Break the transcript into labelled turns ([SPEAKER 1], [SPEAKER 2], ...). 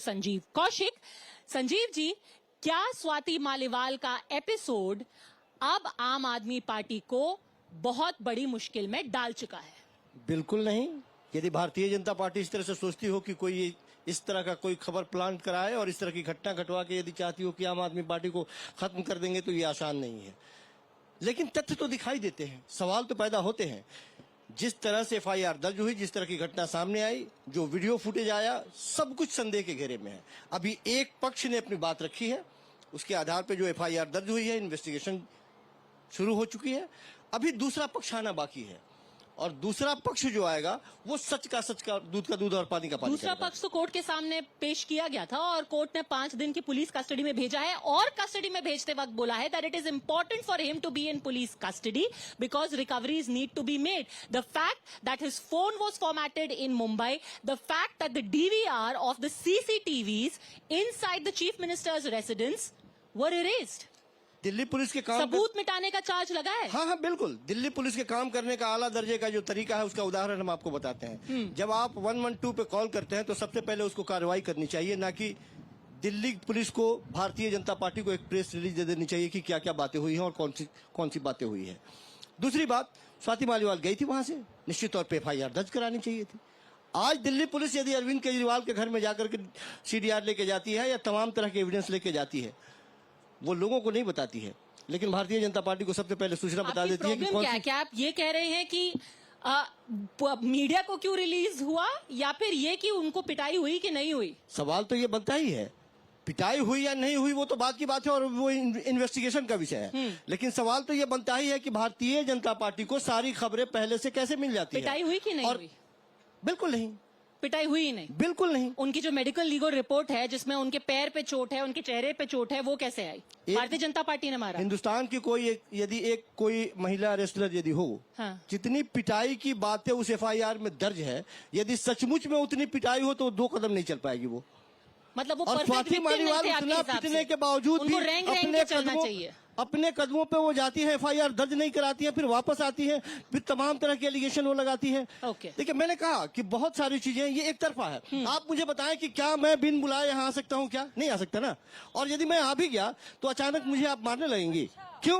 [SPEAKER 1] संजीव कौशिक। संजीव जी, क्या स्वाति मालीवाल का एपिसोड अब आम आदमी पार्टी को बहुत बड़ी मुश्किल में डाल चुका है?
[SPEAKER 2] बिल्कुल नहीं। यदि भारतीय जनता पार्टी इस तरह से सोचती हो कि कोई इस तरह का कोई खबर प्लान कराए और इस तरह की घटना घटवा के यदि चाहती हो कि आम आदमी पार्टी को खत्म कर देंगे, तो ये आसान नहीं है। लेकिन तथ्य तो दिखाई देते हैं, सवाल तो पैदा होते हैं। जिस तरह से एफआईआर दर्ज हुई, जिस तरह की घटना सामने आई, जो वीडियो फुटेज आया, सब कुछ संदेह के घेरे में है। अभी एक पक्ष ने अपनी बात रखी है, उसके आधार पर जो एफआईआर दर्ज हुई है, इन्वेस्टिगेशन शुरू हो चुकी है। अभी दूसरा पक्ष आना बाकी है, और दूसरा पक्ष जो आएगा वो सच का दूध का दूध और पानी का पानी।
[SPEAKER 1] दूसरा पक्ष तो कोर्ट के सामने पेश किया गया था और कोर्ट ने 5 दिन की पुलिस कस्टडी में भेजा है, और कस्टडी में भेजते वक्त बोला है that it is important for him to be in police custody because recoveries need to be made. The fact that his phone was formatted in Mumbai, the fact that the DVR of the CCTVs inside the chief minister's residence were erased.
[SPEAKER 2] Delhi police के काम
[SPEAKER 1] सबूत मिटाने का charge लगा है।
[SPEAKER 2] हाँ, बिल्कुल। Delhi police के काम करने का आला दर्जे का जो तरीका है, उसका उदाहरण हम आपको बताते हैं। जब आप 112 पे कॉल करते हैं तो सबसे पहले उसको कार्रवाई करनी चाहिए, ना कि दिल्ली पुलिस को भारतीय जनता पार्टी को एक प्रेस रिलीज दे देनी चाहिए कि क्या क्या बातें हुई हैं और कौन सी बातें हुई है। दूसरी बात, स्वाति मालीवाल गई थी वहां से, निश्चित तौर पर एफआईआर दर्ज करानी चाहिए थी। आज दिल्ली पुलिस यदि अरविंद केजरीवाल के घर में जाकर के सीडीआर लेके जाती है या तमाम तरह के एविडेंस लेके जाती है, वो लोगों को नहीं बताती है, लेकिन भारतीय जनता पार्टी को सबसे पहले सूचना बता देती है कि
[SPEAKER 1] क्या आप ये कह रहे हैं कि मीडिया को क्यों रिलीज हुआ, या फिर ये कि उनको पिटाई हुई कि नहीं हुई?
[SPEAKER 2] सवाल तो ये बनता ही है, पिटाई हुई या नहीं हुई वो तो बात की बात है और वो इन्वेस्टिगेशन का विषय है। लेकिन सवाल तो ये बनता ही है कि भारतीय जनता पार्टी को सारी खबरें पहले से कैसे मिल जाती है।
[SPEAKER 1] पिटाई हुई कि नहीं हुई?
[SPEAKER 2] बिल्कुल नहीं,
[SPEAKER 1] पिटाई हुई ही नहीं,
[SPEAKER 2] बिल्कुल नहीं।
[SPEAKER 1] उनकी जो मेडिकल लीगल रिपोर्ट है जिसमें उनके पैर पे चोट है, उनके चेहरे पे चोट है, वो कैसे आई? भारतीय जनता पार्टी ने मारा।
[SPEAKER 2] हिंदुस्तान की कोई महिला रेसलर यदि हो, हाँ। जितनी पिटाई की बातें उस एफआईआर में दर्ज है, यदि सचमुच में उतनी पिटाई हो तो 2 कदम नहीं चल पाएगी वो।
[SPEAKER 1] मतलब वो
[SPEAKER 2] और स्वाति मालीवाल उतना पिटने के बावजूद भी अपने कदमों पे वो जाती है, एफआईआर दर्ज नहीं कराती है, फिर वापस आती है, फिर तमाम तरह के एलिगेशन वो लगाती है। देखिए, मैंने कहा कि बहुत सारी चीजें ये एक तरफा है। आप मुझे बताएं कि क्या मैं बिन बुलाए यहाँ आ सकता हूँ? क्या नहीं आ सकता ना। और यदि मैं आ भी गया तो अचानक मुझे आप मारने लगेंगी, क्यों?